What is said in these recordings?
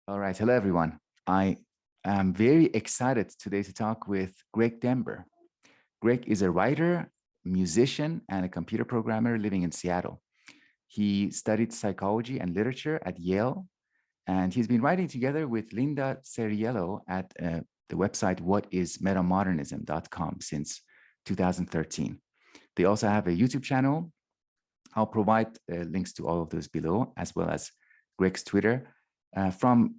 All right. Hello, everyone. I am very excited today to talk with Greg Dember. Greg is a writer, musician, and a computer programmer living in Seattle. He studied psychology and literature at Yale, and he's been writing together with Linda Ceriello at the website whatismetamodernism.com since 2013. They also have a YouTube channel. I'll provide links to all of those below, as well as Greg's Twitter. From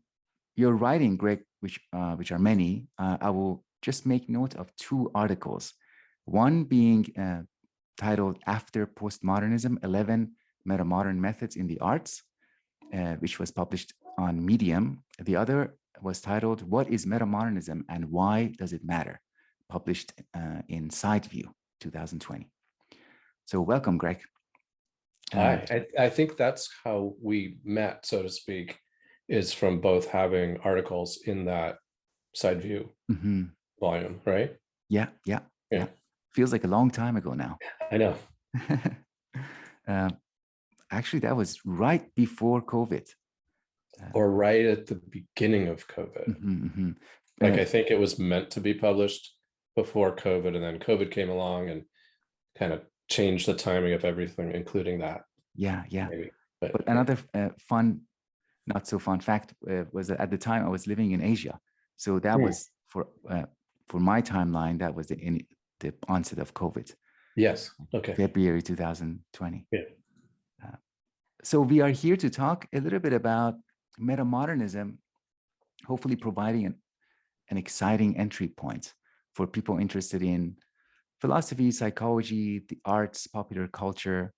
your writing, Greg, which are many, I will just make note of two articles. One being titled "After Postmodernism: 11 Metamodern Methods in the Arts," which was published on Medium. The other was titled "What is Metamodernism and Why Does It Matter?" published in Sideview 2020. So welcome, Greg. Hi, I think that's how we met, so to speak, is from both having articles in that Sideview volume, right? Yeah. Feels like a long time ago now. I know. Actually, that was right before COVID. Or right at the beginning of COVID. I think it was meant to be published before COVID, and then COVID came along and kind of changed the timing of everything, including that. Yeah. But another fun, not so fun fact was that at the time I was living in Asia. So that was for my timeline, that was the onset of COVID. Yes. Okay. February 2020. Yeah. So we are here to talk a little bit about metamodernism, hopefully providing an exciting entry point for people interested in philosophy, psychology, the arts, popular culture.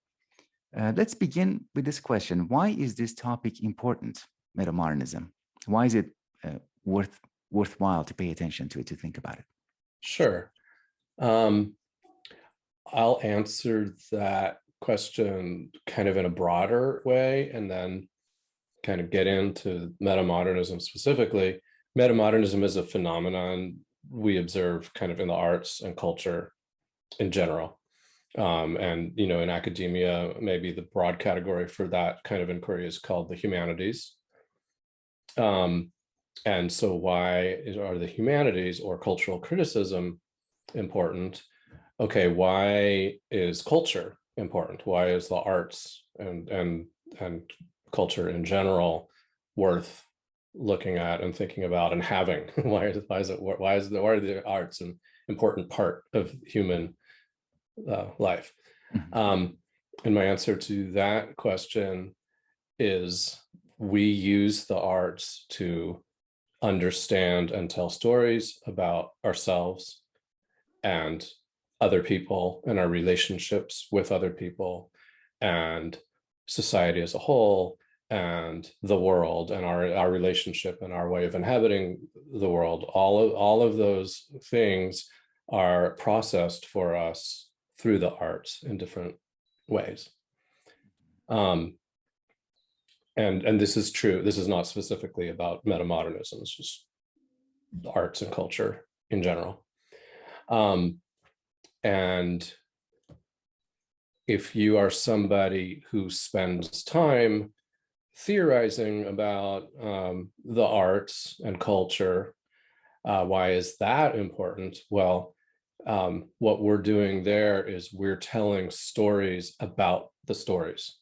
Let's begin with this question. Why is this topic important, metamodernism? Why is it worthwhile to pay attention to it, to think about it? Sure. I'll answer that question kind of in a broader way, and then kind of get into metamodernism specifically. Metamodernism is a phenomenon we observe kind of in the arts and culture in general. And, in academia, maybe the broad category for that kind of inquiry is called the humanities. And so why are the humanities or cultural criticism important? Okay, why is culture important? Why is the arts and culture in general worth looking at and thinking about and having? Why are the arts an important part of human life? And my answer to that question is we use the arts to understand and tell stories about ourselves and other people and our relationships with other people and society as a whole and the world and our relationship and our way of inhabiting the world. All of those things are processed for us through the arts in different ways. And this is true. This is not specifically about metamodernism. It's just arts and culture in general. And if you are somebody who spends time theorizing about the arts and culture, why is that important? Well, what we're doing there is we're telling stories about the stories.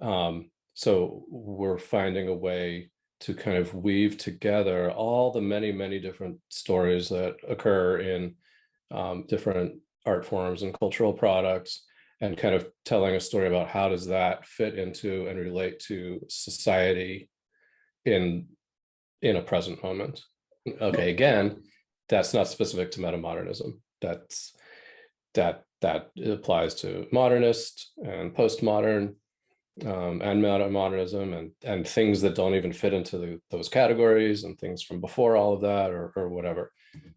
So we're finding a way to kind of weave together all the many, many different stories that occur in different art forms and cultural products, and kind of telling a story about how does that fit into and relate to society in a present moment. Okay, again, that's not specific to metamodernism. That applies to modernist and postmodern and metamodernism and things that don't even fit into those categories and things from before all of that or whatever.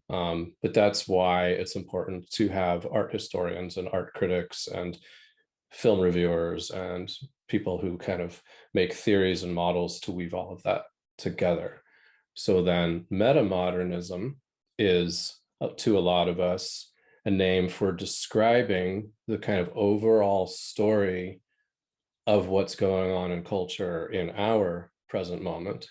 But that's why it's important to have art historians and art critics and film reviewers and people who kind of make theories and models to weave all of that together. So then metamodernism is, to a lot of us, a name for describing the kind of overall story of what's going on in culture in our present moment,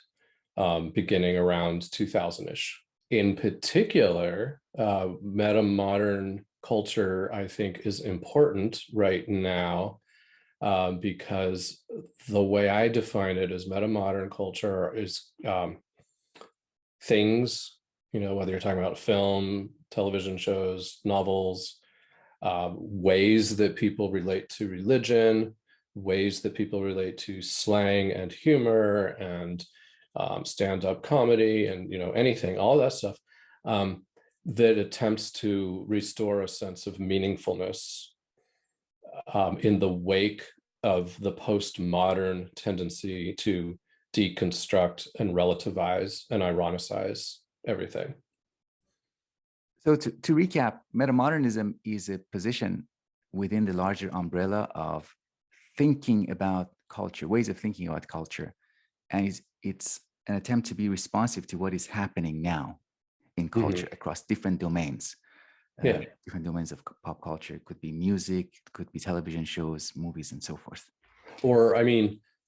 beginning around 2000-ish. In particular, metamodern culture, I think, is important right now, because the way I define it is metamodern culture is things, whether you're talking about film, television shows, novels, ways that people relate to religion, ways that people relate to slang and humor and stand-up comedy and anything, all that stuff, that attempts to restore a sense of meaningfulness in the wake of the postmodern tendency to deconstruct and relativize and ironicize everything. So to recap, metamodernism is a position within the larger umbrella of thinking about culture, ways of thinking about culture. And it's an attempt to be responsive to what is happening now in culture across different domains. Different domains of pop culture. It could be music, it could be television shows, movies, and so forth. Or,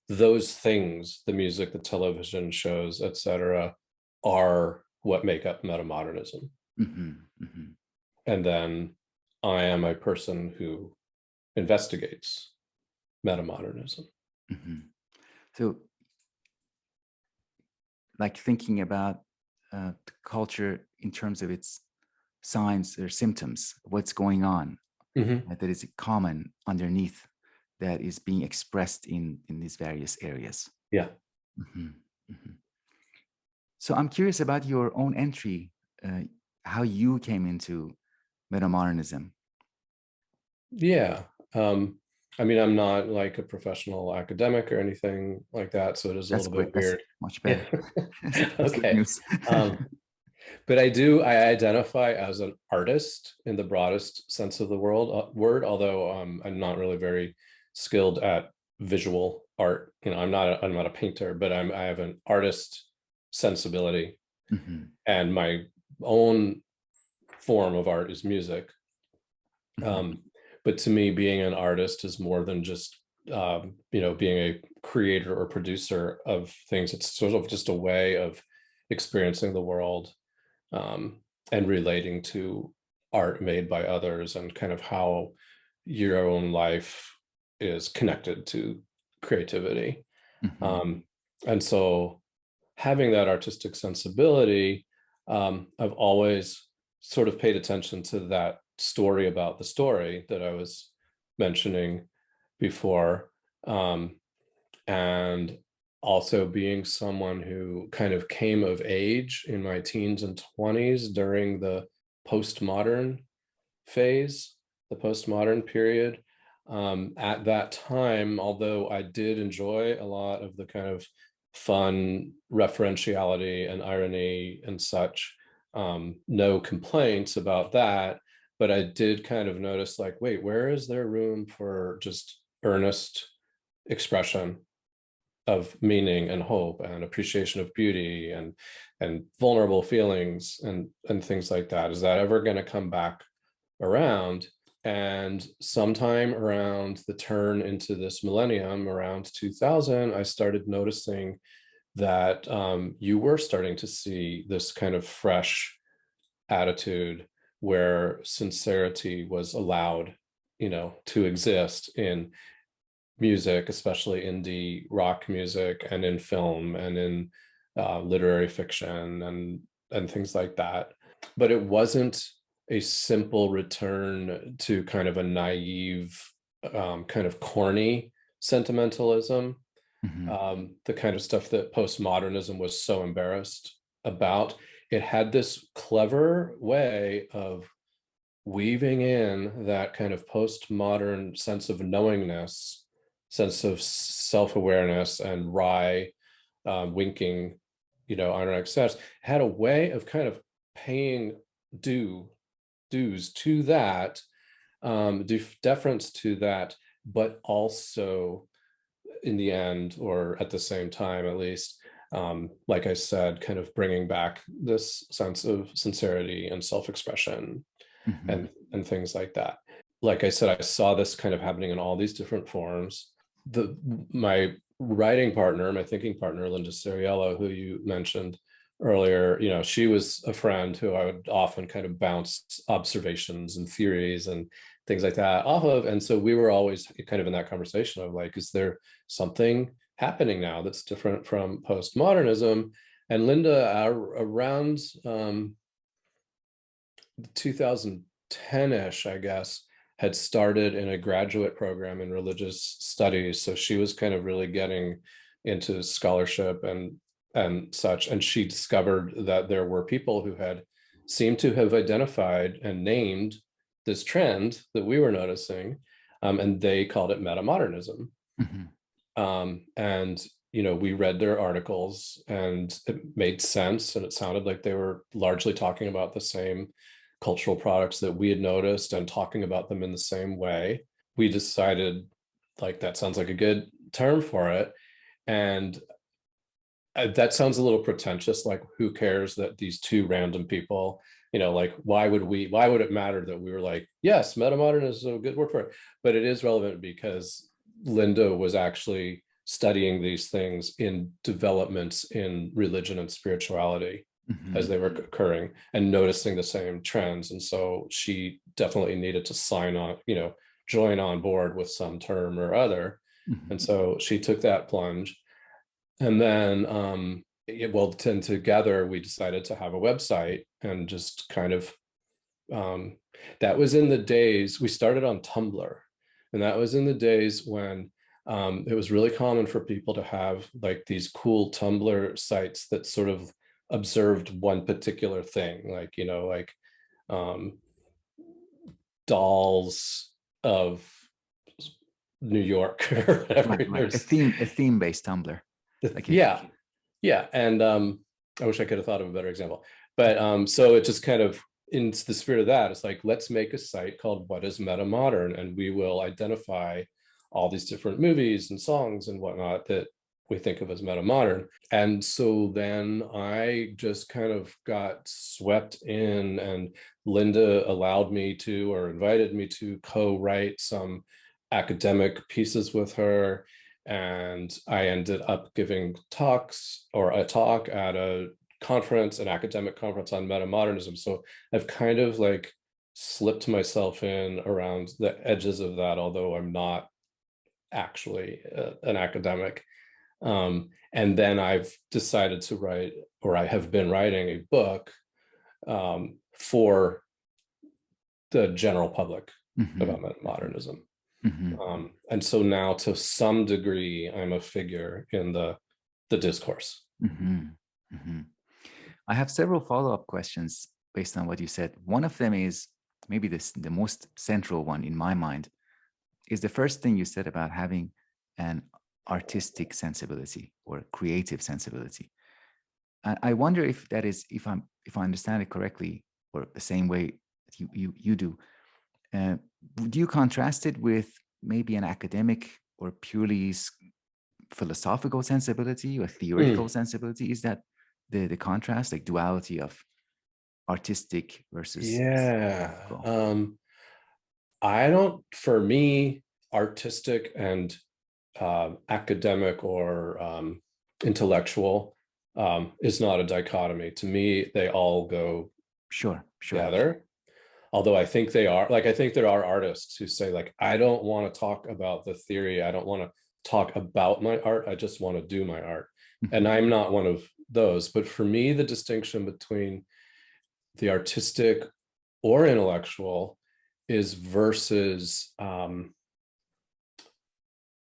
those things, the music, the television shows, etc., are what make up metamodernism. And then I am a person who investigates metamodernism. So, like thinking about culture in terms of its signs or symptoms, what's going on that is common underneath that is being expressed in these various areas. Yeah. So I'm curious about your own entry, how you came into metamodernism. Yeah. I'm not like a professional academic or anything like that, so it is a little bit weird. That's much better. That's okay. news. But I identify as an artist in the broadest sense of the word, although I'm not really very skilled at visual art. I'm not a painter, but I have an artist sensibility, and my own form of art is music. But to me, being an artist is more than just being a creator or producer of things. It's sort of just a way of experiencing the world, and relating to art made by others, and kind of how your own life is connected to creativity. And so having that artistic sensibility, I've always sort of paid attention to that story about the story that I was mentioning before. And also being someone who kind of came of age in my teens and 20s during the postmodern phase, the postmodern period. At that time, although I did enjoy a lot of the kind of fun referentiality and irony and such, no complaints about that, but I did kind of notice, like, wait, where is there room for just earnest expression of meaning and hope and appreciation of beauty and vulnerable feelings and things like that? Is that ever going to come back around? And sometime around the turn into this millennium, around 2000, I started noticing that you were starting to see this kind of fresh attitude where sincerity was allowed, to exist in music, especially indie rock music, and in film, and in literary fiction and things like that. But it wasn't a simple return to kind of a naive, kind of corny sentimentalism, the kind of stuff that postmodernism was so embarrassed about. It had this clever way of weaving in that kind of postmodern sense of knowingness, sense of self-awareness, and wry winking, ironic sense. Had a way of kind of paying dues to that, deference to that, but also in the end, or at the same time at least, like I said, kind of bringing back this sense of sincerity and self-expression and things like that. Like I said, I saw this kind of happening in all these different forms. My writing partner, my thinking partner, Linda Ceriello, who you mentioned earlier, you know, she was a friend who I would often kind of bounce observations and theories and things like that off of. And so we were always kind of in that conversation of like, is there something happening now that's different from postmodernism? And Linda, around 2010-ish, I guess, had started in a graduate program in religious studies. So she was kind of really getting into scholarship and such. And she discovered that there were people who had seemed to have identified and named this trend that we were noticing, and they called it metamodernism. And you know, we read their articles, and it made sense, and it sounded like they were largely talking about the same cultural products that we had noticed and talking about them in the same way. We decided, like, that sounds like a good term for it. And that sounds a little pretentious, like, who cares that these two random people, you know, like, why would it matter that we were like, yes, metamodern is a good word for it? But it is relevant because Linda was actually studying these things in developments in religion and spirituality as they were occurring and noticing the same trends. And so she definitely needed to sign on, you know, join on board with some term or other. And so she took that plunge. And then, then together we decided to have a website and just kind of, that was in the days, we started on Tumblr. And that was in the days when it was really common for people to have like these cool Tumblr sites that sort of observed one particular thing, like, you know, like dolls of New York or whatever. Right. A theme-based Tumblr. Like Yeah. And I wish I could have thought of a better example. But so it just kind of, in the spirit of that, it's like, let's make a site called What is Metamodern? And we will identify all these different movies and songs and whatnot that we think of as metamodern. And so then I just kind of got swept in, and Linda allowed me to, or invited me to, co-write some academic pieces with her. And I ended up giving talks, or a talk at a conference, an academic conference on metamodernism. So I've kind of like slipped myself in around the edges of that, although I'm not actually an academic. And then I've decided to write, or I have been writing a book for the general public about metamodernism. And so now, to some degree, I'm a figure in the discourse. I have several follow-up questions based on what you said. One of them is maybe the most central one in my mind, is the first thing you said about having an artistic sensibility or creative sensibility. And I wonder if that is, if I understand it correctly, or the same way that you do. Do you contrast it with maybe an academic or purely philosophical sensibility or theoretical sensibility? Is that the contrast, like duality of artistic versus theoretical? I don't, for me, artistic and academic or intellectual is not a dichotomy. To me, they all go together. Although I think they are, like, I think there are artists who say, like, I don't want to talk about the theory. I don't want to talk about my art. I just want to do my art. And I'm not one of those. But for me, the distinction between the artistic or intellectual is versus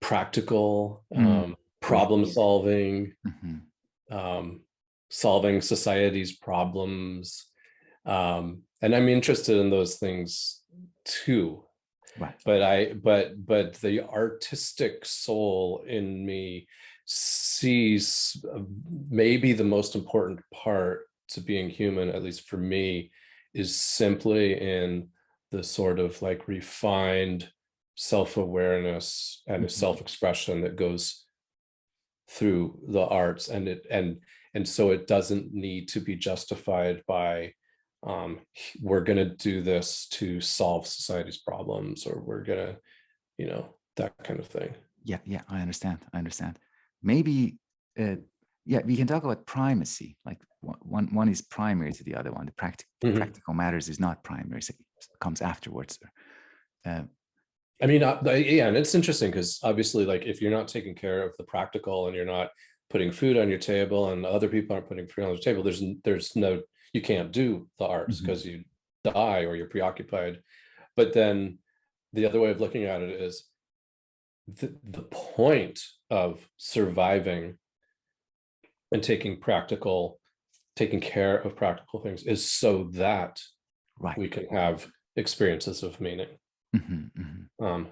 practical, problem solving, solving society's problems. And I'm interested in those things too. Right. But the artistic soul in me sees maybe the most important part to being human, at least for me, is simply in the sort of like refined self-awareness and self-expression that goes through the arts, and so it doesn't need to be justified by we're going to do this to solve society's problems, or we're going to, you know, that kind of thing. Yeah, I understand. maybe, yeah, we can talk about primacy. Like one is primary to the other one. The practical matters is not primary; so it comes afterwards. I mean, yeah, and it's interesting because obviously, like, if you're not taking care of the practical and you're not putting food on your table, and other people aren't putting food on the table, there's no, you can't do the arts because you die or you're preoccupied. But then the other way of looking at it is the point of surviving and taking care of practical things is so that we can have experiences of meaning.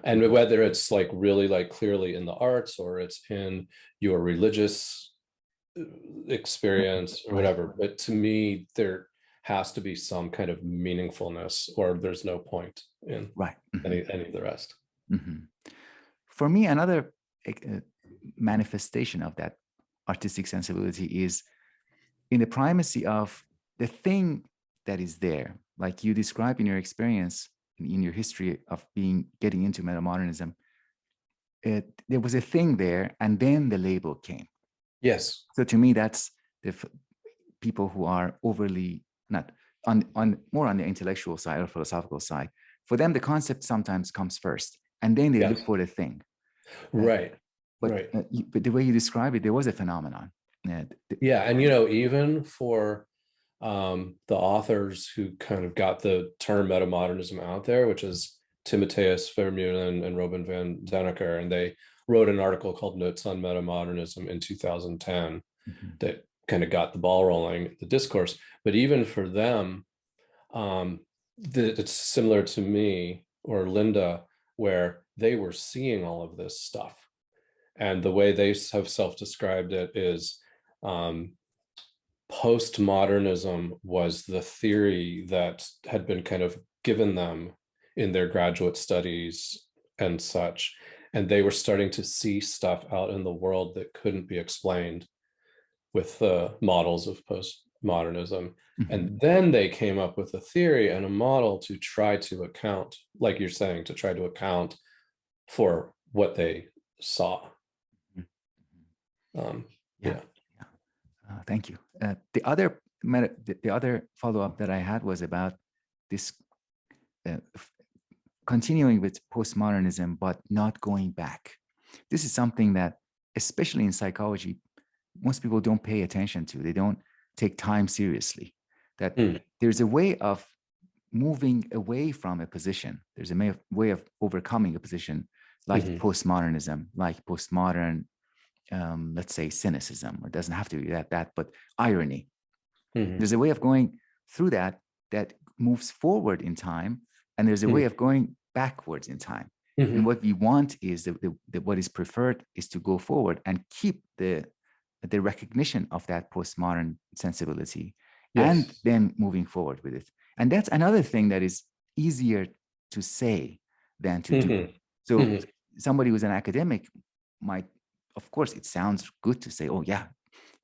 And whether it's like really like clearly in the arts or it's in your religious experience or whatever, but to me there has to be some kind of meaningfulness, or there's no point in any of the rest. For me, another manifestation of that artistic sensibility is in the primacy of the thing that is there, like you describe in your experience, in your history of getting into metamodernism. There was a thing there, and then the label came. Yes. So to me, that's the people who are overly not more on the intellectual side or philosophical side. For them, the concept sometimes comes first, and then they look for the thing. Right. But the way you describe it, there was a phenomenon. Yeah, and even for the authors who kind of got the term metamodernism out there, which is Timotheus Vermeulen and Robin van Denneker, and they wrote an article called Notes on Metamodernism in 2010 that kind of got the ball rolling, the discourse. But even for them, it's similar to me or Linda, where they were seeing all of this stuff. And the way they have self-described it is postmodernism was the theory that had been kind of given them in their graduate studies and such. And they were starting to see stuff out in the world that couldn't be explained with the models of postmodernism. And then they came up with a theory and a model to try to account, like you're saying, to try to account for what they saw. Thank you. The other follow-up that I had was about this continuing with postmodernism, but not going back. This is something that, especially in psychology, most people don't pay attention to. They don't take time seriously. That there's a way of moving away from a position. There's a way of overcoming a position, like postmodernism, like postmodern, let's say, cynicism. It doesn't have to be that, but irony. There's a way of going through that moves forward in time, and there's a way of going backwards in time. And what we want is what is preferred is to go forward and keep the recognition of that postmodern sensibility, and then moving forward with it. And that's another thing that is easier to say than to do. So somebody who's an academic might, of course, it sounds good to say, oh yeah,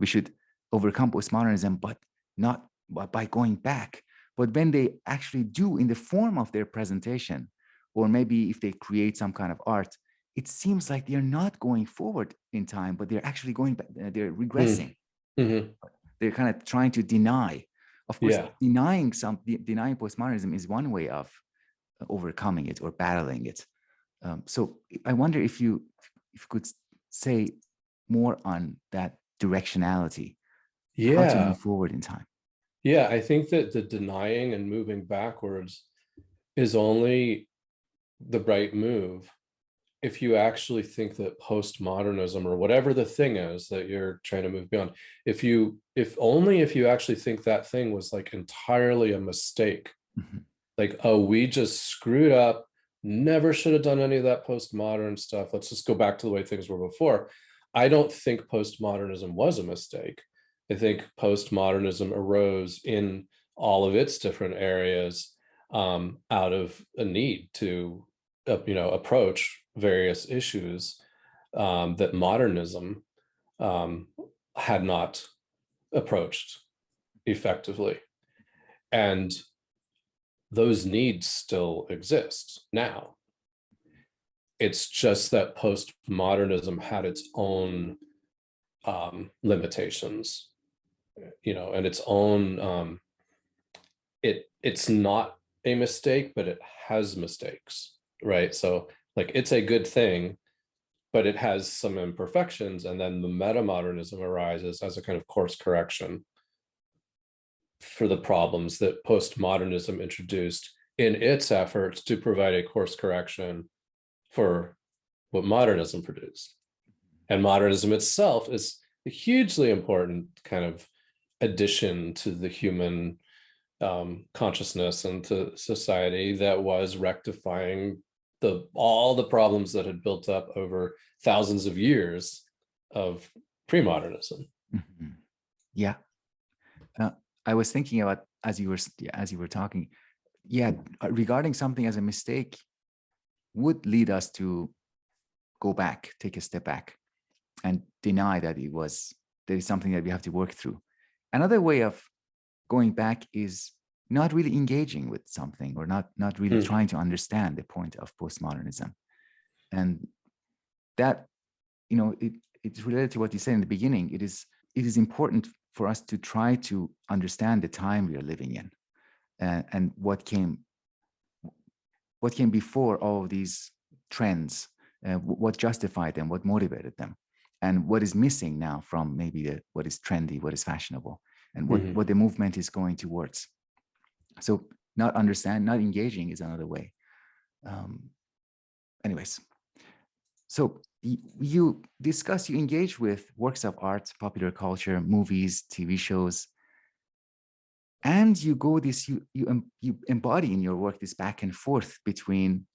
we should overcome postmodernism, but not by going back. But when they actually do in the form of their presentation, or maybe if they create some kind of art, it seems like they're not going forward in time, but they're actually going back, they're regressing. They're kind of trying to deny. Of course, denying postmodernism is one way of overcoming it or battling it. So I wonder if you could say more on that directionality, how to move forward in time. Yeah, I think that the denying and moving backwards is only the right move if you actually think that postmodernism, or whatever the thing is that you're trying to move beyond, if you actually think that thing was like entirely a mistake, like, oh, we just screwed up, never should have done any of that postmodern stuff, let's just go back to the way things were before. I don't think postmodernism was a mistake. I think postmodernism arose in all of its different areas out of a need to approach various issues that modernism had not approached effectively. And those needs still exist now. It's just that postmodernism had its own limitations, and its own, it's not a mistake, but it has mistakes, right? So like it's a good thing, but it has some imperfections, and then the metamodernism arises as a kind of course correction for the problems that postmodernism introduced in its efforts to provide a course correction for what modernism produced. And modernism itself is a hugely important kind of addition to the human consciousness and to society that was rectifying all the problems that had built up over thousands of years of pre-modernism. Mm-hmm. Yeah. I was thinking about as you were talking, regarding something as a mistake would lead us to go back, take a step back, and deny that there is something that we have to work through. Another way of going back is not really engaging with something, or not really trying to understand the point of postmodernism. And that, it's related to what you said in the beginning. It is important for us to try to understand the time we are living in, and what came before all of these trends, what justified them, what motivated them, and what is missing now from maybe what is trendy, what is fashionable, and what the movement is going towards. So not engaging is another way. Anyways, so you engage with works of art, popular culture, movies, TV shows, and you embody in your work this back and forth between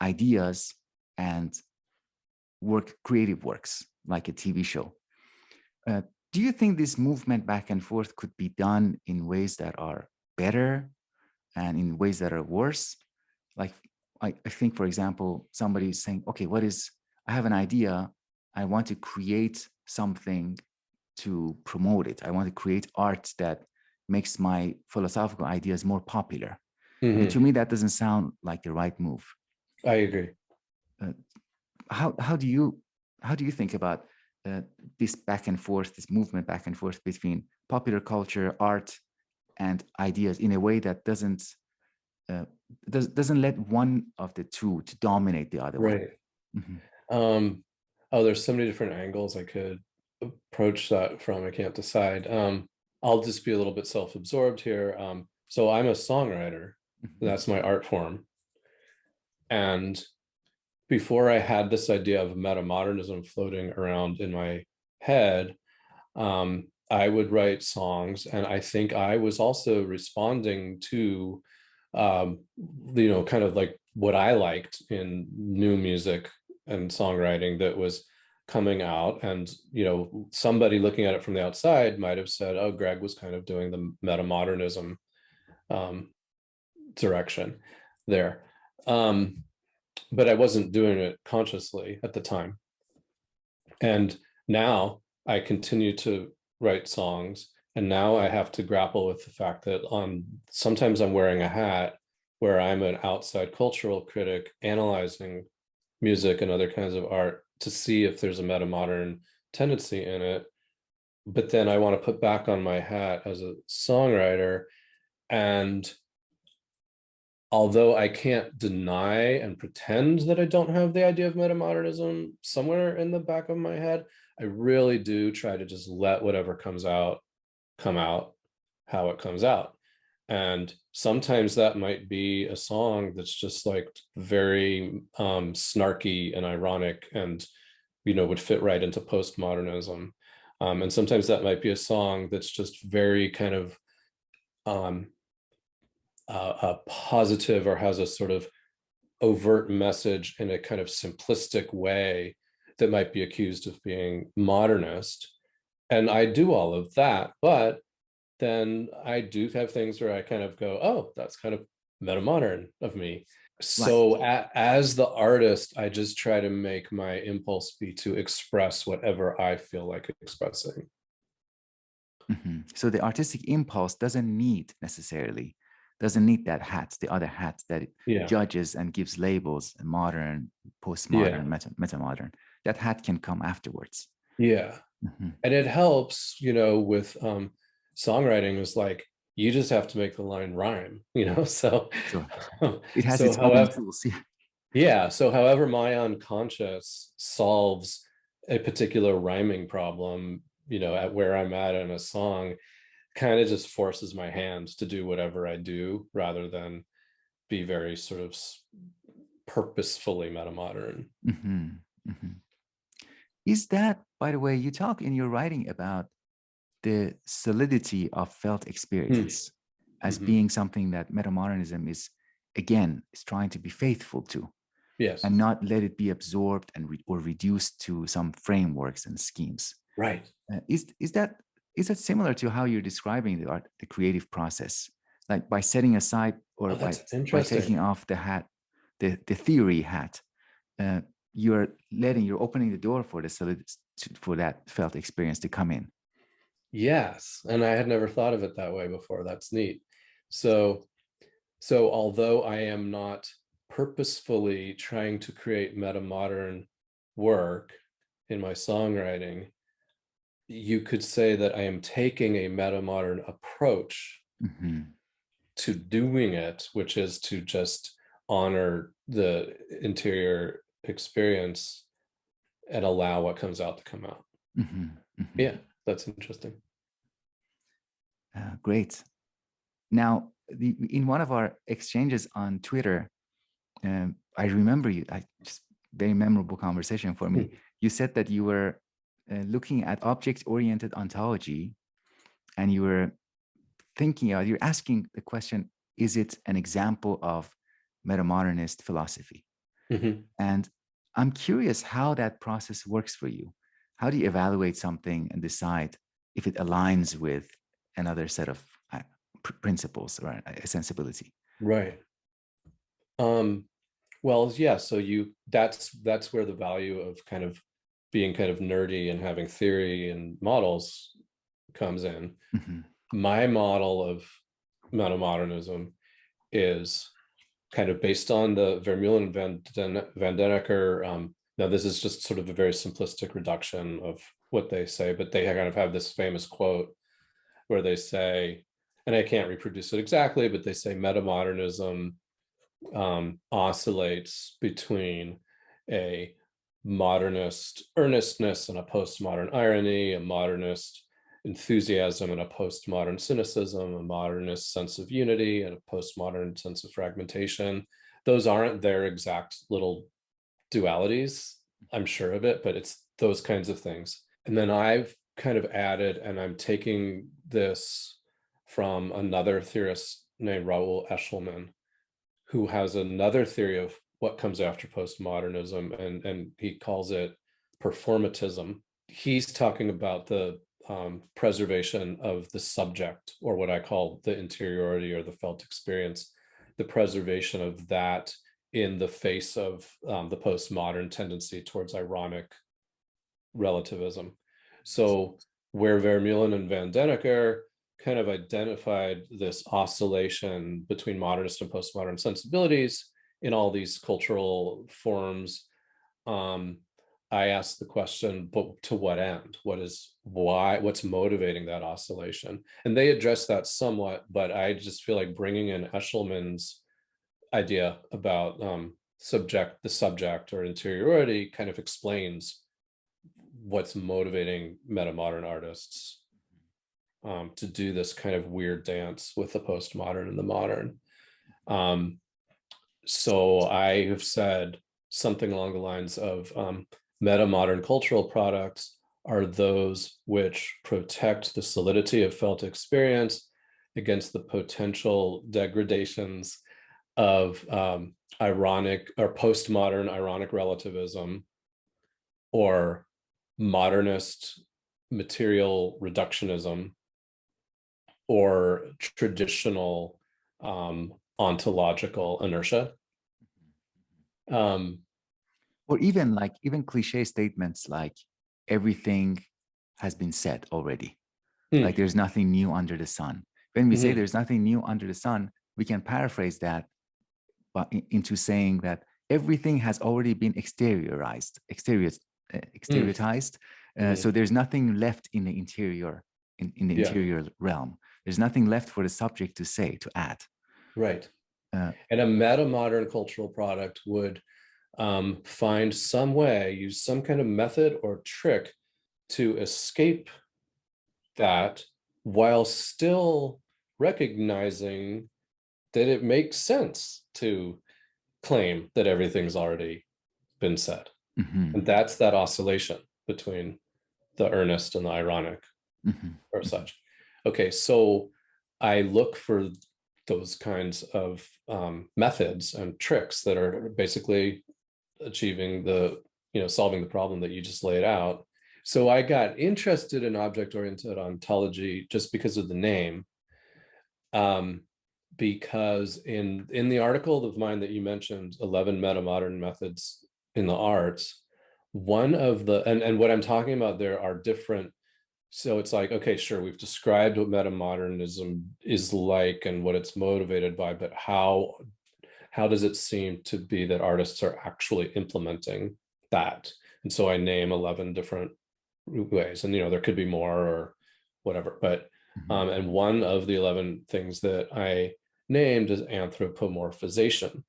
ideas and creative works like a TV show. Do you think this movement back and forth could be done in ways that are better and in ways that are worse? Like, I think, for example, somebody is saying, okay, I have an idea. I want to create something to promote it. I want to create art that makes my philosophical ideas more popular. And to me, that doesn't sound like the right move. I agree. How do you think about this back and forth, this movement back and forth between popular culture, art, and ideas in a way that doesn't let one of the two to dominate the other right. one? There's so many different angles I could approach that from. I can't decide. I'll just be a little bit self-absorbed here. So I'm a songwriter. That's my art form. And before I had this idea of metamodernism floating around in my head, I would write songs, and I think I was also responding to, kind of like what I liked in new music and songwriting that was coming out. And, somebody looking at it from the outside might have said, oh, Greg was kind of doing the metamodernism direction there. But I wasn't doing it consciously at the time. And now I continue to write songs, and now I have to grapple with the fact that sometimes I'm wearing a hat where I'm an outside cultural critic analyzing music and other kinds of art to see if there's a metamodern tendency in it. But then I want to put back on my hat as a songwriter, and although I can't deny and pretend that I don't have the idea of metamodernism somewhere in the back of my head, I really do try to just let whatever comes out come out how it comes out. And sometimes that might be a song that's just like very snarky and ironic and, would fit right into postmodernism. And sometimes that might be a song that's just very kind of a positive, or has a sort of overt message in a kind of simplistic way that might be accused of being modernist. And I do all of that, but then I do have things where I kind of go, oh, that's kind of metamodern of me. So as the artist, I just try to make my impulse be to express whatever I feel like expressing. So the artistic impulse doesn't need that hat, the other hat that judges and gives labels, modern, postmodern, metamodern. That hat can come afterwards. Yeah. Mhm. And it helps, with songwriting is like, you just have to make the line rhyme, so Sure. um, It has so its own however tools. Yeah. yeah, so however my unconscious solves a particular rhyming problem, at where I'm at in a song, kind of just forces my hands to do whatever I do rather than be very sort of purposefully metamodern. Mhm. Mhm. Is that, by the way, you talk in your writing about the solidity of felt experience as Mm-hmm. being something that metamodernism is trying to be faithful to, Yes. and not let it be absorbed and or reduced to some frameworks and schemes. Right. Is that similar to how you're describing the art, the creative process, like by setting aside or Oh, by that's by interesting. taking off the hat, the theory hat, uh, you're opening the door for the solid for that felt experience to come in. Yes, and I had never thought of it that way before. That's neat. So, so although I am not purposefully trying to create metamodern work in my songwriting, you could say that I am taking a metamodern approach Mhm. to doing it, which is to just honor the interior experience and allow what comes out to come out. Mhm. Mhm. Yeah, that's interesting. Great. Now, in one of our exchanges on Twitter, I remember you. Just very memorable conversation for me. You said that you were looking at object-oriented ontology, and you were you're asking the question: is it an example of metamodernist philosophy? Mhm. And I'm curious how that process works for you. How do you evaluate something and decide if it aligns with another set of principles or a sensibility? Right. Um, well, yeah, so that's where the value of kind of being kind of nerdy and having theory and models comes in. Mhm. My model of metamodernism is kind of based on the Vermeulen and Van Deneker. Now, this is just sort of a very simplistic reduction of what they say, but they kind of have this famous quote where they say, and I can't reproduce it exactly, but they say metamodernism oscillates between a modernist earnestness and a postmodern irony, a modernist enthusiasm and a postmodern cynicism, a modernist sense of unity and a postmodern sense of fragmentation. Those aren't their exact little dualities, I'm sure of it, but it's those kinds of things. And then I've kind of added, and I'm taking this from another theorist named Raoul Eshelman, who has another theory of what comes after postmodernism, and he calls it performatism. He's talking about the preservation of the subject, or what I call the interiority or the felt experience, the preservation of that in the face of the postmodern tendency towards ironic relativism. So where Vermeulen and Van Deneker kind of identified this oscillation between modernist and postmodern sensibilities in all these cultural forms, I asked the question, but to what end? What's motivating that oscillation? And they address that somewhat, but I just feel like bringing in Eshelman's idea about the subject or interiority kind of explains what's motivating metamodern artists to do this kind of weird dance with the postmodern and the modern. Um, so I have said something along the lines of metamodern cultural products are those which protect the solidity of felt experience against the potential degradations of ironic or postmodern ironic relativism or modernist material reductionism or traditional ontological inertia. Um, Or even cliche statements like everything has been said already. Like mm, there's nothing new under the sun. When we say mhm, there's nothing new under the sun, we can paraphrase that into saying that everything has already been mm, exteriorized, So there's nothing left in the interior, in the Yeah. interior realm. There's nothing left for the subject to say, to add. Right. Uh, And a metamodern cultural product would find some way, use some kind of method or trick to escape that while still recognizing that it makes sense to claim that everything's already been said. mhm, And that's that oscillation between the earnest and the ironic mhm, or mhm, such. Okay, so I look for those kinds of methods and tricks that are basically achieving the, solving the problem that you just laid out. So I got interested in object-oriented ontology just because of the name. Because in the article of mine that you mentioned, 11 metamodern methods in the arts, one of the, and what I'm talking about there are different, so it's like, okay, sure, we've described what metamodernism is like and what it's motivated by, but how does it seem to be that artists are actually implementing that? And so I name 11 different ways, and there could be more or whatever, but mhm. and one of the 11 things that I named is anthropomorphization.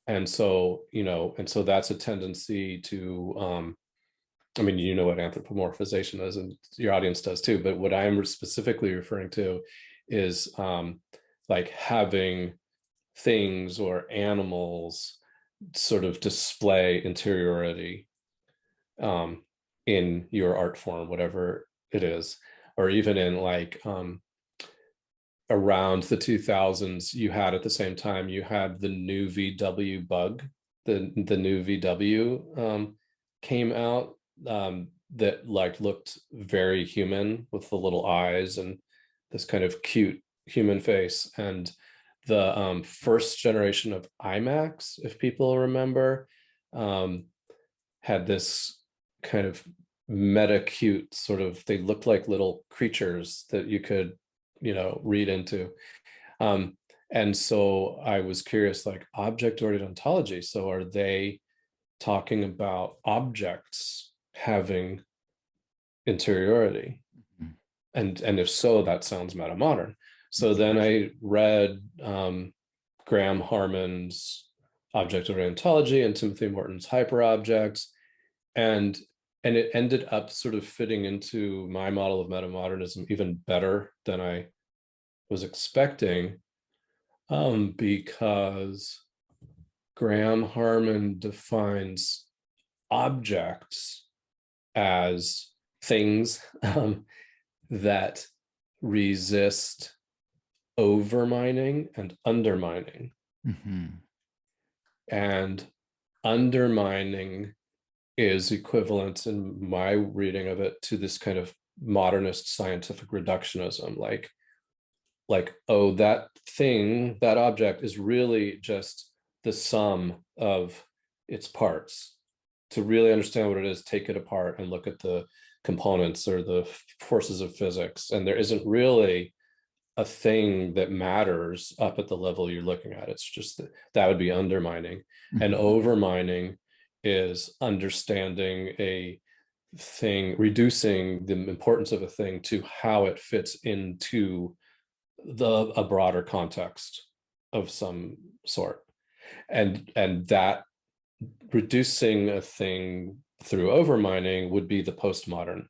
And so, that's a tendency to I mean, you know what anthropomorphization is, and your audience does too, but what I'm specifically referring to is like having things or animals sort of display interiority in your art form, whatever it is, or even in like around the 2000s, you had at the same time, you had the new VW bug, the new VW came out that like looked very human with the little eyes and this kind of cute human face. And the first generation of iMacs, if people remember, had this kind of meta cute sort of, they looked like little creatures that you could, read into. And so I was curious, like object-oriented ontology. So are they talking about objects having interiority? Mhm. And if so, that sounds metamodern. So then I read Graham Harmon's object-oriented ontology and Timothy Morton's hyperobjects, and it ended up sort of fitting into my model of metamodernism even better than I was expecting, because Graham Harmon defines objects as things that resist overmining and undermining. Mhm. And undermining is equivalent in my reading of it to this kind of modernist scientific reductionism, like, oh, that thing, that object is really just the sum of its parts. To really understand what it is, take it apart and look at the components or the forces of physics. And there isn't really a thing that matters up at the level you're looking at. It's just that would be undermining. And Mhm. overmining is understanding a thing, reducing the importance of a thing to how it fits into a broader context of some sort. And that reducing a thing through overmining would be the postmodern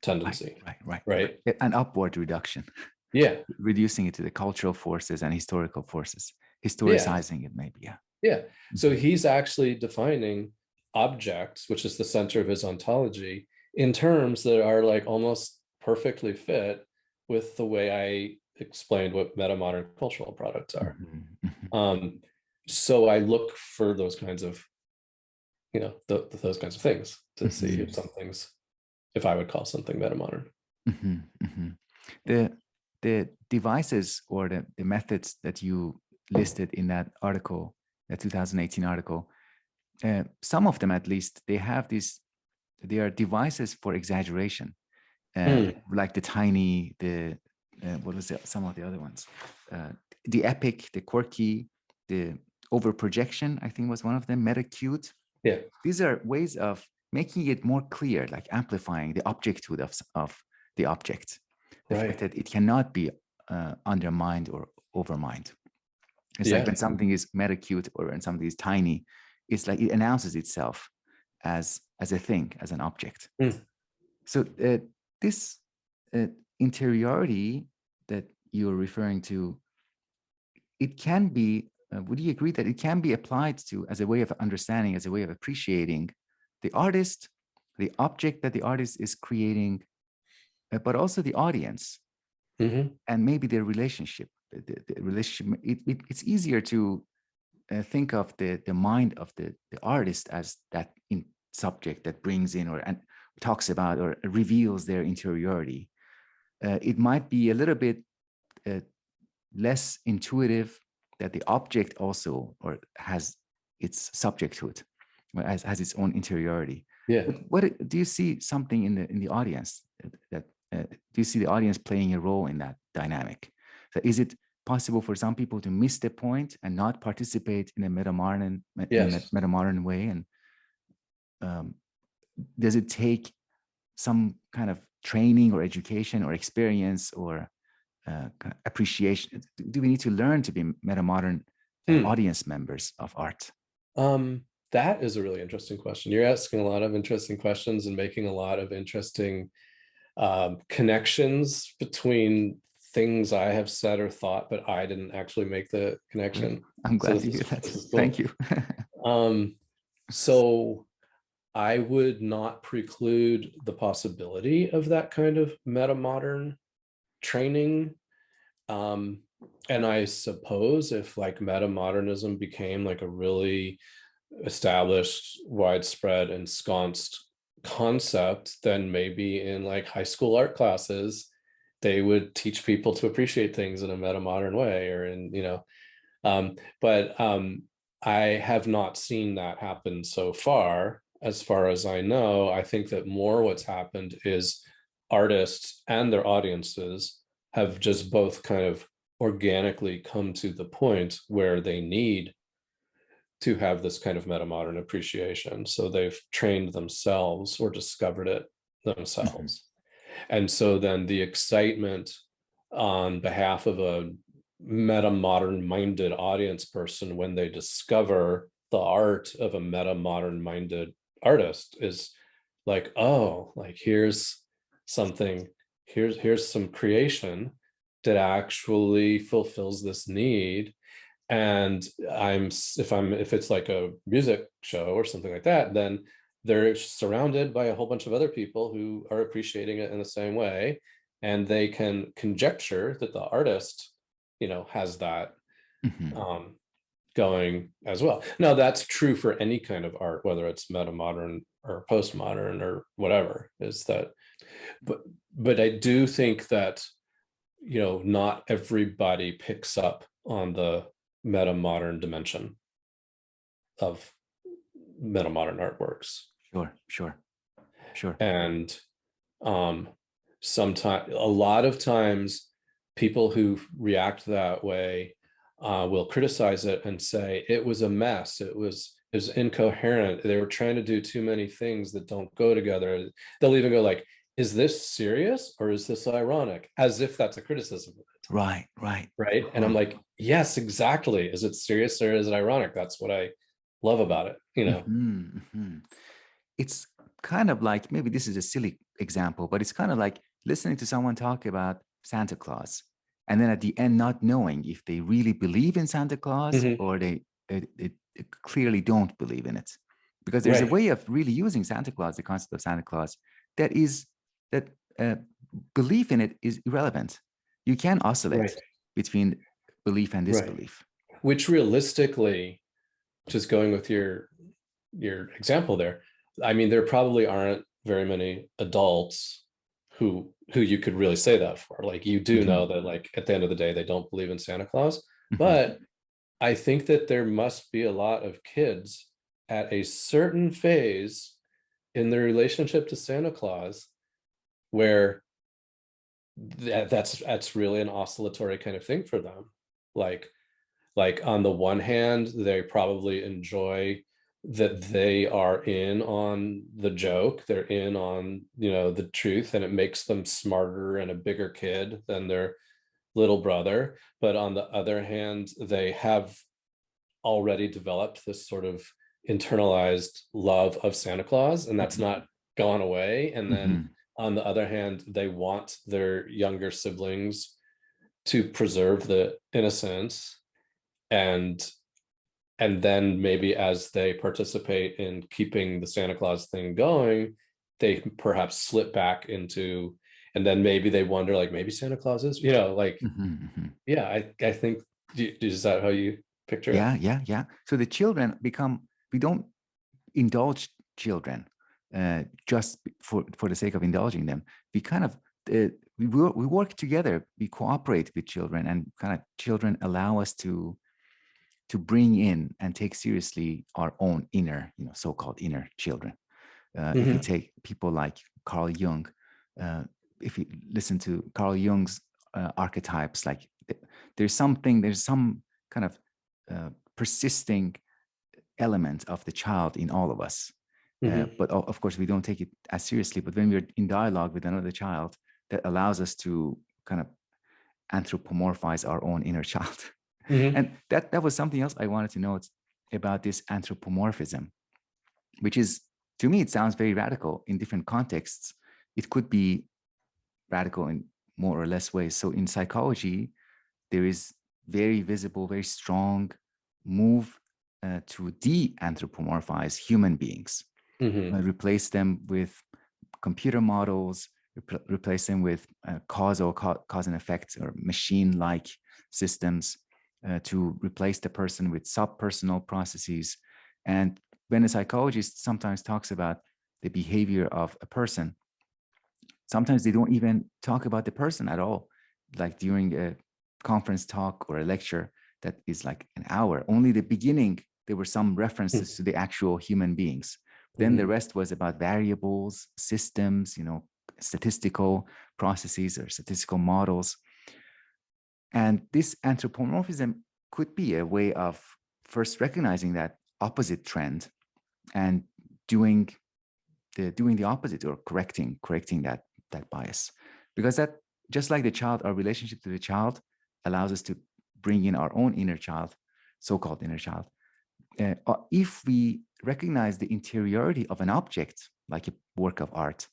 tendency, right? An upward reduction, Yeah, reducing it to the cultural forces and historical forces, yeah, historicizing it, maybe. Yeah. yeah. So Mhm. he's actually defining objects, which is the center of his ontology, in terms that are like almost perfectly fit with the way I explained what metamodern cultural products are. Mhm. Mhm. So I look for those kinds of, those kinds of things to see if Mhm. something's, if I would call something metamodern. Mhm. Mhm. The devices or the methods that you listed in that article, that 2018 article, some of them at least, they are devices for exaggeration, like the tiny, what was it, some of the other ones, the epic, the quirky, the over projection, I think was one of them, meta cute. Yeah. These are ways of making it more clear, like amplifying the objecthood of the object, the fact that it cannot be undermined or overmined. It's like when something is meta cute or when something is tiny, it's like it announces itself as a thing, as an object. So this interiority that you're referring to, it can be, would you agree that it can be applied to as a way of understanding, as a way of appreciating the artist, the object that the artist is creating, but also the audience, and maybe their relationship. The relationship, it's easier to think of the mind of the artist as that subject that brings in or and talks about or reveals their interiority. It might be a little bit less intuitive that the object also or has its subjecthood, has its own interiority. But what do you see something in the audience that do you see the audience playing a role in that dynamic? So is it possible for some people to miss the point and not participate in a metamodern way? And does it take some kind of training or education or experience or appreciation? Do we need to learn to be metamodern audience members of art? That is a really interesting question. You're asking a lot of interesting questions and making a lot of interesting connections between things I have said or thought, but I didn't actually make the connection. I'm glad to hear that. Cool. Thank you. So I would not preclude the possibility of that kind of metamodern training. And I suppose if like metamodernism became like a really established, widespread, ensconced concept, then maybe in like high school art classes, they would teach people to appreciate things in a metamodern way, or in, but I have not seen that happen so far. As far as I know, I think that more what's happened is artists and their audiences have just both kind of organically come to the point where they need to have this kind of metamodern appreciation. So they've trained themselves or discovered it themselves. And so then the excitement on behalf of a metamodern minded audience person when they discover the art of a metamodern minded artist is like, oh, like here's something, here's some creation that actually fulfills this need. And if it's like a music show or something like that, then they're surrounded by a whole bunch of other people who are appreciating it in the same way, and they can conjecture that the artist, has that going as well. Now, that's true for any kind of art, whether it's metamodern or postmodern or whatever. Is that, but I do think that not everybody picks up on the metamodern dimension of metamodern artworks. Sure. And sometimes, a lot of times, people who react that way will criticize it and say it was a mess. It was incoherent. They were trying to do too many things that don't go together. They'll even go like, is this serious or is this ironic? As if that's a criticism of it. Right. And I'm like, yes, exactly. Is it serious or is it ironic? That's what I love about it, It's kind of like, maybe this is a silly example, but it's kind of like listening to someone talk about Santa Claus, and then at the end not knowing if they really believe in Santa Claus or they clearly don't believe in it. Because there's a way of really using Santa Claus, the concept of Santa Claus, that belief in it is irrelevant. You can oscillate between belief and disbelief. Which realistically, just going with your example there, I mean, there probably aren't very many adults who you could really say that for. Like, you do know that, like, at the end of the day, they don't believe in Santa Claus. But I think that there must be a lot of kids at a certain phase in their relationship to Santa Claus where that's really an oscillatory kind of thing for them. Like on the one hand, they probably enjoy that they are in on the joke, they're in on, the truth, and it makes them smarter and a bigger kid than their little brother. But on the other hand, they have already developed this sort of internalized love of Santa Claus, and that's Mhm. not gone away. And then Mhm. on the other hand, they want their younger siblings to preserve the innocence, and then maybe as they participate in keeping the Santa Claus thing going, they perhaps slip back into, and then maybe they wonder, like, maybe Santa Claus is, like, Mhm. Mhm. yeah, I think, is that how you picture it? Yeah, yeah, yeah. So the children become, we don't indulge children just for the sake of indulging them. We kind of, we work together, we cooperate with children, and kind of children allow us to bring in and take seriously our own inner, so-called inner children. If you Hmm. take people like Carl Jung, uh, if you listen to Carl Jung's archetypes, like there's some kind of persisting element of the child in all of us. Hmm. But of course, we don't take it as seriously. But when we're in dialogue with another child, that allows us to kind of anthropomorphize our own inner child. Hmm. And that was something else I wanted to note about this anthropomorphism, which is, to me, it sounds very radical in different contexts. It could be radical in more or less ways. So in psychology, there is very visible, very strong move to de-anthropomorphize human beings, Hmm. replace them with computer models, replace them with cause and effect or machine-like systems, to replace the person with sub-personal processes. And when a psychologist sometimes talks about the behavior of a person, sometimes they don't even talk about the person at all. Like during a conference talk or a lecture that is like an hour, only the beginning, there were some references to the actual human beings. Then the Hmm. rest was about variables, systems, statistical processes or statistical models. And this anthropomorphism could be a way of first recognizing that opposite trend and doing the opposite, or correcting that bias, because that, just like the child, our relationship to the child allows us to bring in our own inner child, so-called inner child. If we recognize the interiority of an object like a work of art,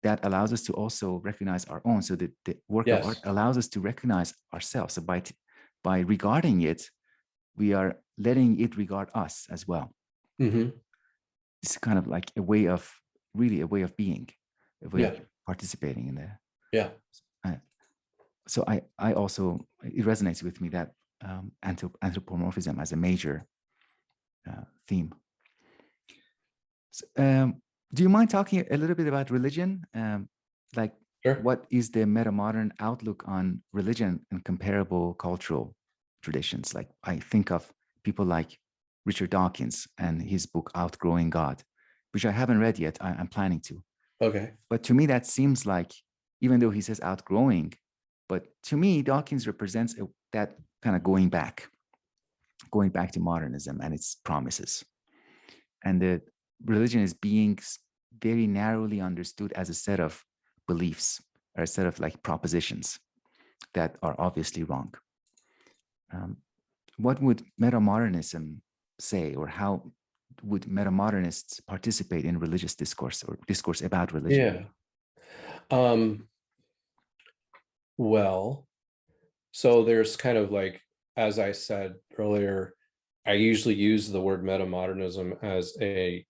that allows us to also recognize our own. So the work of art Yes. allows us to recognize ourselves. So by regarding it, we are letting it regard us as well. Hmm. It's kind of like a way of, really a way of being, a way of Yeah. participating in there. Yeah. Uh, so I also, it resonates with me that anthropomorphism as a major theme. So, do you mind talking a little bit about religion? Like, Sure. what is the metamodern outlook on religion and comparable cultural traditions? Like, I think of people like Richard Dawkins and his book Outgrowing God, which I haven't read yet. I'm planning to. Okay. But to me, that seems like, even though he says outgrowing, but to me, Dawkins represents that kind of going back to modernism and its promises. And the religion is being very narrowly understood as a set of beliefs, or a set of like propositions that are obviously wrong. Um, what would metamodernism say, or how would metamodernists participate in religious discourse or discourse about religion? Yeah. Um, well, so there's kind of like, as I said earlier, I usually use the word metamodernism as a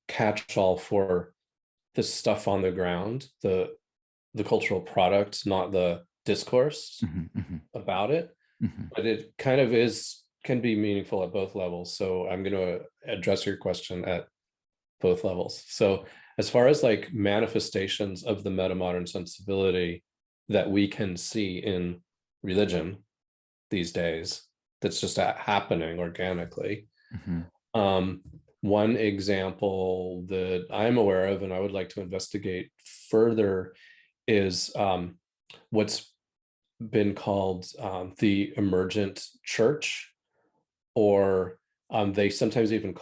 catch-all for the stuff on the ground, the cultural product, not the discourse Mhm, mhm, about it. mhm. But it kind of can be meaningful at both levels. So I'm going to address your question at both levels. So as far as like manifestations of the metamodern sensibility that we can see in religion these days, that's just happening organically. Mhm. Um, One example that I'm aware of and I would like to investigate further is what's been called the emergent church, or They sometimes even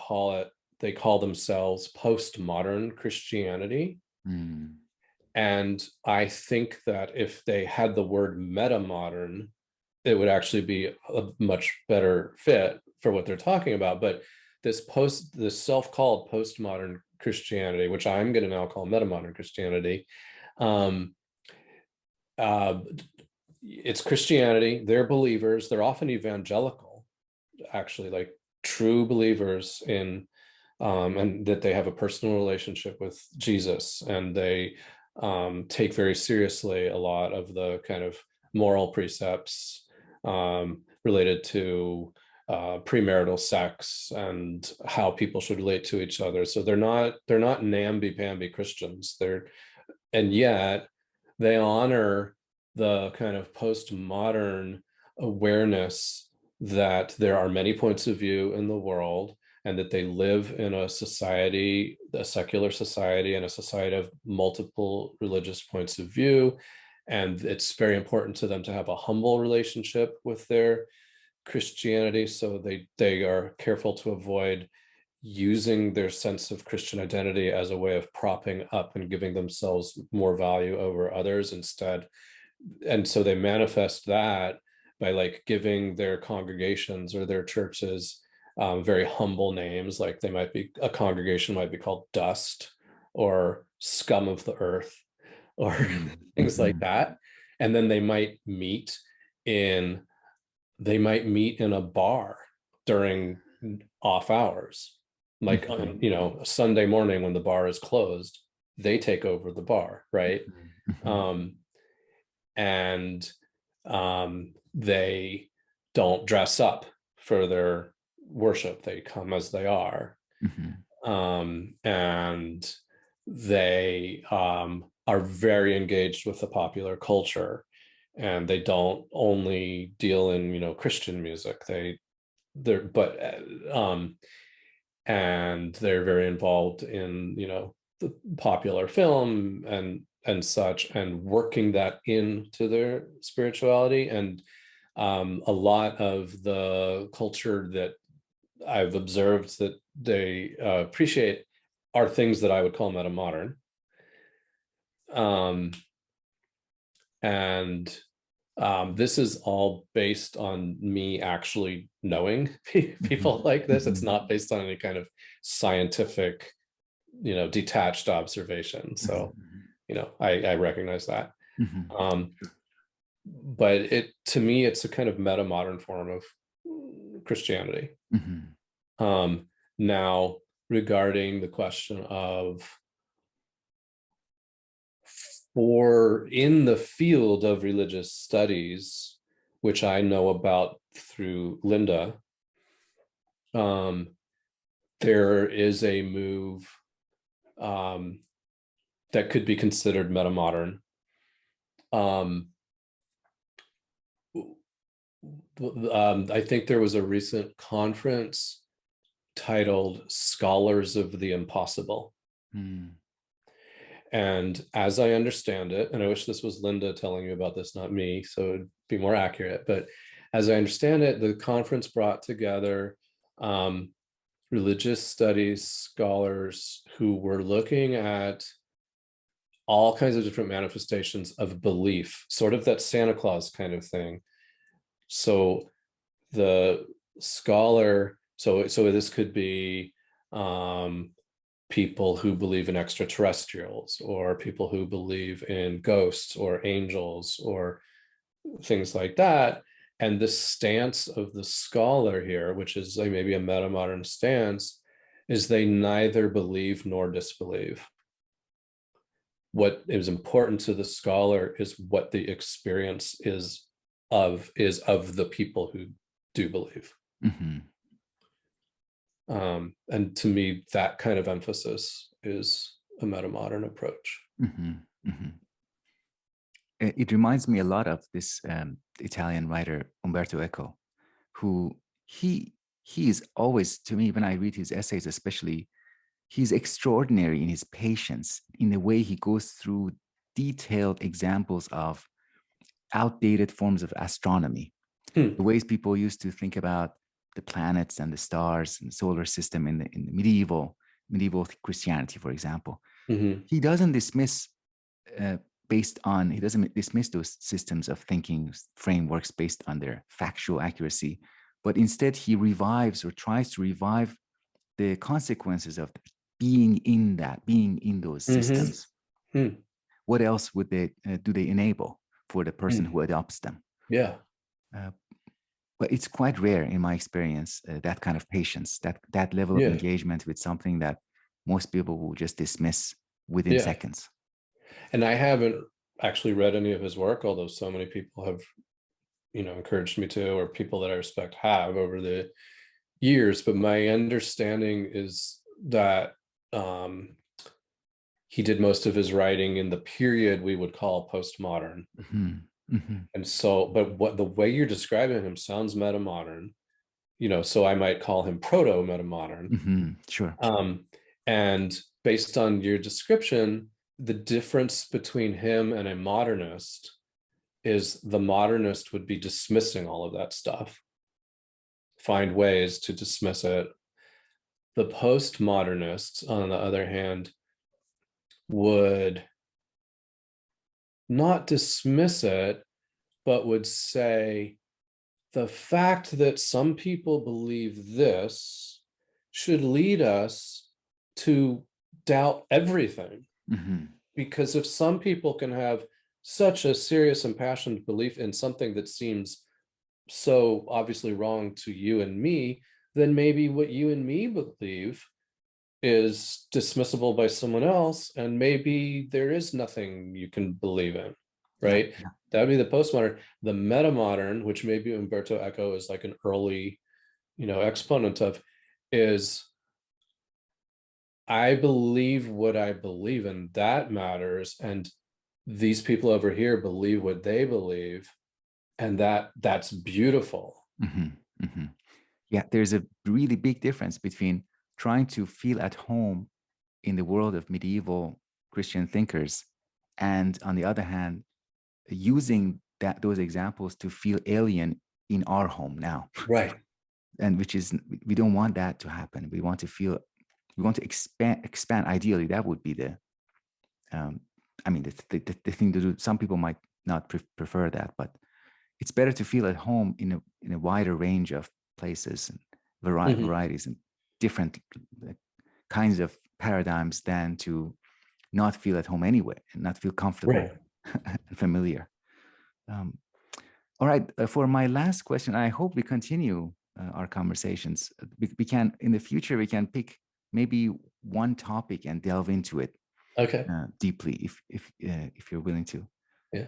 they call themselves postmodern Christianity. Mm. And I think that if they had the word metamodern, it would actually be a much better fit for what they're talking about. But this self-called postmodern Christianity, which I'm going to now call metamodern Christianity, um, uh, it's Christianity. They're believers. They're often evangelical, actually, like true believers in, and that they have a personal relationship with Jesus, and they take very seriously a lot of the kind of moral precepts related to premarital sex and how people should relate to each other. So they're not namby-pamby Christians. And yet they honor the kind of postmodern awareness that there are many points of view in the world, and that they live in a society, a secular society, and a society of multiple religious points of view. And it's very important to them to have a humble relationship with their Christianity. So they are careful to avoid using their sense of Christian identity as a way of propping up and giving themselves more value over others instead. And so they manifest that by like giving their congregations or their churches very humble names. Like a congregation might be called Dust or Scum of the Earth or things like Mm-hmm. that. And then in they might meet in a bar during off hours, like Mm-hmm. on, a Sunday morning when the bar is closed, they take over the bar, right? Mm-hmm. um and they don't dress up for their worship. They come as they are. Mm-hmm. And they are very engaged with the popular culture, and they don't only deal in Christian music. They're but and they're very involved in the popular film and such, and working that into their spirituality. And a lot of the culture that I've observed that they appreciate are things that I would call metamodern. Um, and this is all based on me actually knowing people like this. It's Mm-hmm. not based on any kind of scientific, detached observation. So, I recognize that. Mm-hmm. Um, but to me, it's a kind of metamodern form of Christianity. Mm-hmm. Now, regarding the question of, for in the field of religious studies, which I know about through Linda, there is a move that could be considered metamodern. I think there was a recent conference titled Scholars of the Impossible. Mm. And as I understand it, and I wish this was Linda telling you about this, not me, so it'd be more accurate, but as I understand it, the conference brought together religious studies scholars who were looking at all kinds of different manifestations of belief, sort of that Santa Claus kind of thing. So the scholar, so this could be people who believe in extraterrestrials, or people who believe in ghosts or angels or things like that. And the stance of the scholar here, which is like maybe a metamodern stance, is they neither believe nor disbelieve. What is important to the scholar is what the experience is of the people who do believe. Mm-hmm. And to me, that kind of emphasis is a metamodern approach. Mm-hmm. Mm-hmm. It reminds me a lot of this Italian writer Umberto Eco, who he is always, to me, when I read his essays, especially, he's extraordinary in his patience, in the way he goes through detailed examples of outdated forms of astronomy, Hmm. the ways people used to think about the planets and the stars and the solar system in the medieval Christianity, for example. Mhm. He doesn't dismiss he doesn't dismiss those systems of thinking frameworks based on their factual accuracy, but instead he revives or tries to revive the consequences of being in those Mhm. systems. Hmm. What else would they do they enable for the person Hmm. who adopts them? Yeah. Uh, but it's quite rare in my experience, that kind of patience, that level of Yeah. engagement with something that most people will just dismiss within Yeah. seconds. And I haven't actually read any of his work, although so many people have, encouraged me to, or people that I respect have over the years. But my understanding is that um, he did most of his writing in the period we would call postmodern. Mhm, mhm, And so, but what the way you're describing him sounds metamodern, so I might call him proto metamodern. mhm, sure. And based on your description, the difference between him and a modernist is the modernist would be dismissing all of that stuff, find ways to dismiss it. The postmodernists, on the other hand, would not dismiss it, but would say the fact that some people believe this should lead us to doubt everything. Mhm, Because if some people can have such a serious impassioned belief in something that seems so obviously wrong to you and me, then maybe what you and me believe is dismissible by someone else, and maybe there is nothing you can believe in, yeah, right? yeah. That would be the postmodern. The metamodern, which maybe Umberto Eco is like an early, exponent of, is I believe what I believe, and that matters. And these people over here believe what they believe, and that's beautiful. Mhm, mhm. Yeah, there's a really big difference between trying to feel at home in the world of medieval Christian thinkers, and on the other hand, using those examples to feel alien in our home now. Right. And which is, we don't want that to happen. We want to expand. Ideally, that would be the um, I mean, the thing to do. Some people might not prefer that, but it's better to feel at home in a wider range of places and Mhm. varieties and different kinds of paradigms than to not feel at home anyway and not feel Right. comfortable and familiar. Um, all right, for my last question, I hope we continue our conversations. We can in the future we can pick maybe one topic and delve into it Okay. deeply if you're willing Yeah.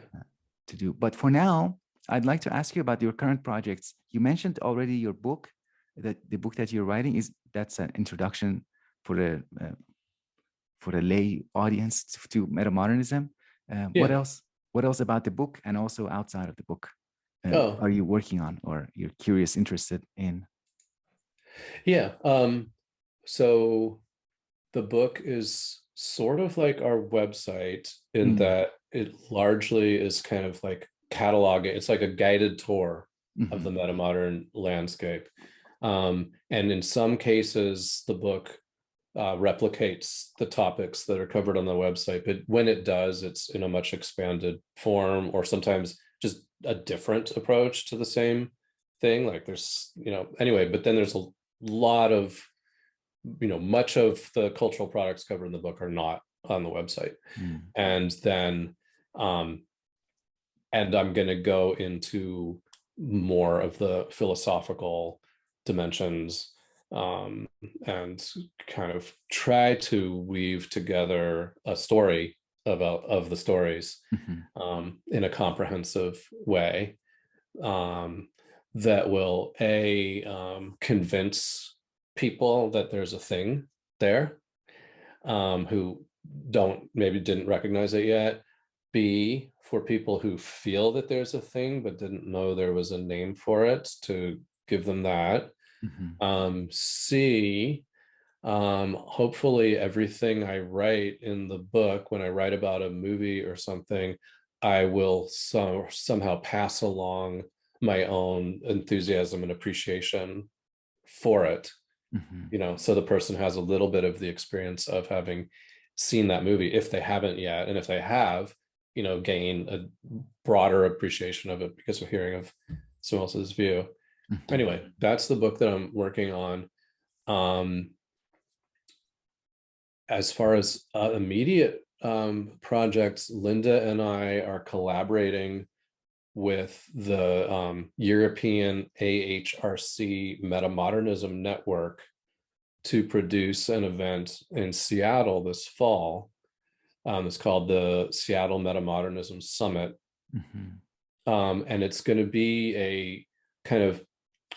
to do. But for now, I'd like to ask you about your current projects. You mentioned already your book, that the book that you're writing that's an introduction for the lay audience to metamodernism. What Yeah. else? What else about the book and also outside of the book Oh, are you working on or you're curious, interested in? yeah. So the book is sort of like our website in Mm, that it largely is kind of like cataloging. It's like a guided tour of the mhm, metamodern landscape. And in some cases, the book replicates the topics that are covered on the website. But when it does, it's in a much expanded form, or sometimes just a different approach to the same thing. Like there's, anyway, but then there's a lot of, much of the cultural products covered in the book are not on the website. mm, And then, um, and I'm going to go into more of the philosophical dimensions, and kind of try to weave together a story of the stories, mhm, in a comprehensive way, um, that will convince people that there's a thing there, who didn't recognize it yet. B, for people who feel that there's a thing but didn't know there was a name for it, to give them that. mhm, C, hopefully everything I write in the book, when I write about a movie or something, I will somehow pass along my own enthusiasm and appreciation for it, Mhm. so the person has a little bit of the experience of having seen that movie if they haven't yet, and if they have, gain a broader appreciation of it because of hearing of someone else's view. Mhm. Anyway, that's the book that I'm working on. As far as immediate projects, Linda and I are collaborating with the European AHRC Metamodernism Network to produce an event in Seattle this fall. It's called the Seattle Metamodernism Summit. Mhm. And it's going to be a kind of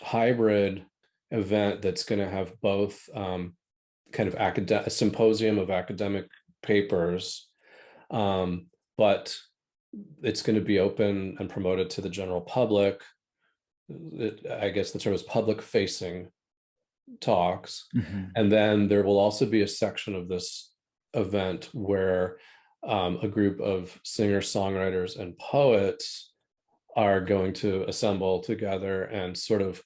hybrid event that's going to have both kind of a symposium of academic papers, but it's going to be open and promoted to the general public. I guess the term is public facing talks. Mhm. And then there will also be a section of this event where a group of singers, songwriters, and poets are going to assemble together and sort of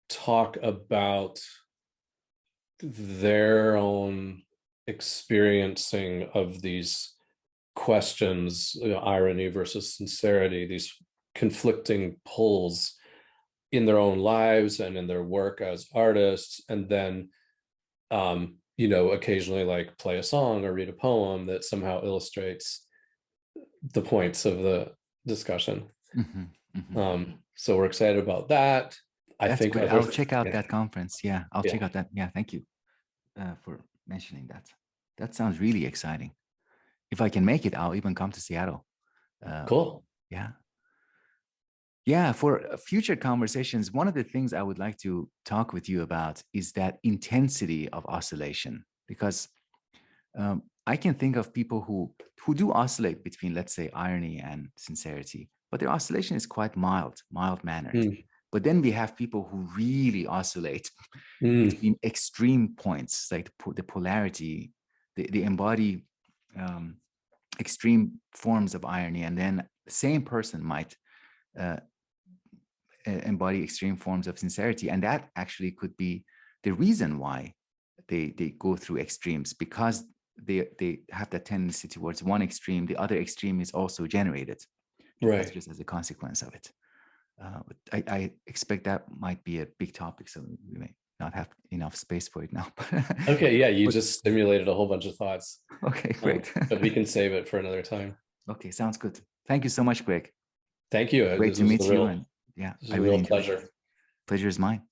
talk about their own experiencing of these questions, irony versus sincerity, these conflicting pulls in their own lives and in their work as artists, and then occasionally like play a song or read a poem that somehow illustrates the points of the discussion. Mhm. Mhm. So we're excited about that. I That's think great. other I'll check out yeah, that conference. Yeah, I'll yeah, check out that. Yeah, thank you for mentioning that. That sounds really exciting. If I can make it, I'll even come to Seattle. Uh, cool. yeah. Yeah, for future conversations, one of the things I would like to talk with you about is that intensity of oscillation, because I can think of people who do oscillate between, let's say, irony and sincerity, but their oscillation is quite mild mannered. Mm, But then we have people who really oscillate mm, between extreme points, like the polarity, they embody um, extreme forms of irony, and then the same person might uh, embody extreme forms of sincerity, and that actually could be the reason why they go through extremes, because they have that tendency towards one extreme. The other extreme is also generated right. just as a consequence of it. But I expect that might be a big topic, so we may not have enough space for it now. Okay, yeah, you But just stimulated a whole bunch of thoughts. okay, great. But we can save it for another time. Okay, sounds good. Thank you so much, Greg. Thank you. Great This to was a meet you, real and yeah, this is I a really real enjoyed it. pleasure. Pleasure is mine.